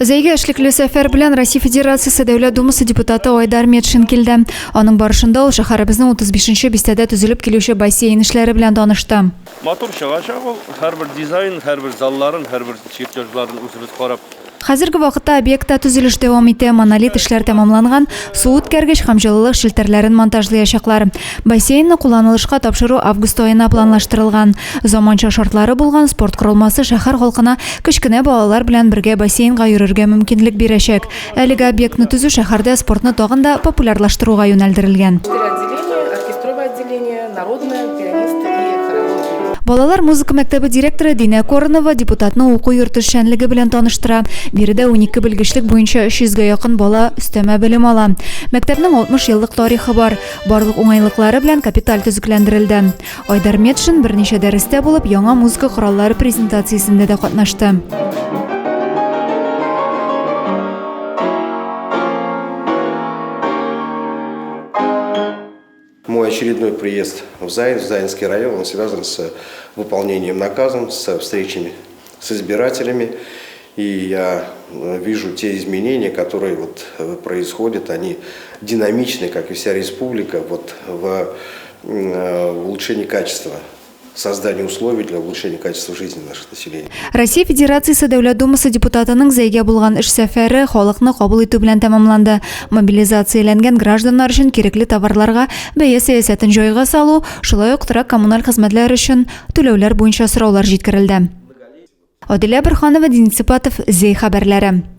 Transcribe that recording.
Зәйге эшлекле сәфәр белән Россия Федерациясе Дәүләт Думасы депутаты Айдар Метшин килде. Аның барышында ул шәһәребезнең 35-нче бистәдә төзелеп килүче бассейн эшләре белән танышты. Матур чыгачак ул, һәрбер дизайн, һәрбер залларын, һәрбер чертежларын үзебез карап. Хәзерге вакытта объектта төзелеш дәвам итә, монолит эшләр тәмамланган, су үткәргеч һәм җылылык челтәрләрен монтажлаячаклар. Бассейнны кулланылышка тапшыру август аена планлаштырылган. Заманча шартлары булган спорт корылмасы шәһәр халкына кечкенә балалар белән бергә бассейнга йөрергә мөмкинлек бирәчәк. Әлеге объектны төзү шәһәрдә спортны тагын да популярлаштыруга юнәлдерелгән. Оркестровое отделение, народное, пианисты и хореология. Балалар музыка мәктәбе директоры Динә Коронова депутатны уку йорты эшчәнлеге белән таныштыра. Биредә 12 белгечлек буенча 300-гә якын бала өстәмә белем ала. Мәктәпнең 60 еллык тарихы бар. Барлык уңайлыклары белән капиталь төзекләндерелде. Айдар Метшин берничә дәрестә булып, яңа музыка кораллары презентациясендә дә катнашты. Мой очередной приезд в Заинский район, он связан с выполнением наказов, со встречами с избирателями. И я вижу те изменения, которые происходят, они динамичны, как и вся республика, в улучшении качества. Создание условий для улучшения качества жизни наших населения. Россия Федерациясе Дәүләт Думасы депутатының зәйгә булган эш сәфәре халыкны кабул итү белән тәмамланды. Мобилизацияләнгән гражданнар өчен кирәкле товарларга бәя сәясәтен җайга салу, шулай ук торак коммуналь хезмәтләр өчен түләүләр буенча сораулар җиткерелде. Адилә Бирханова, Денис Сыпатов, Зәй хәбәрләре.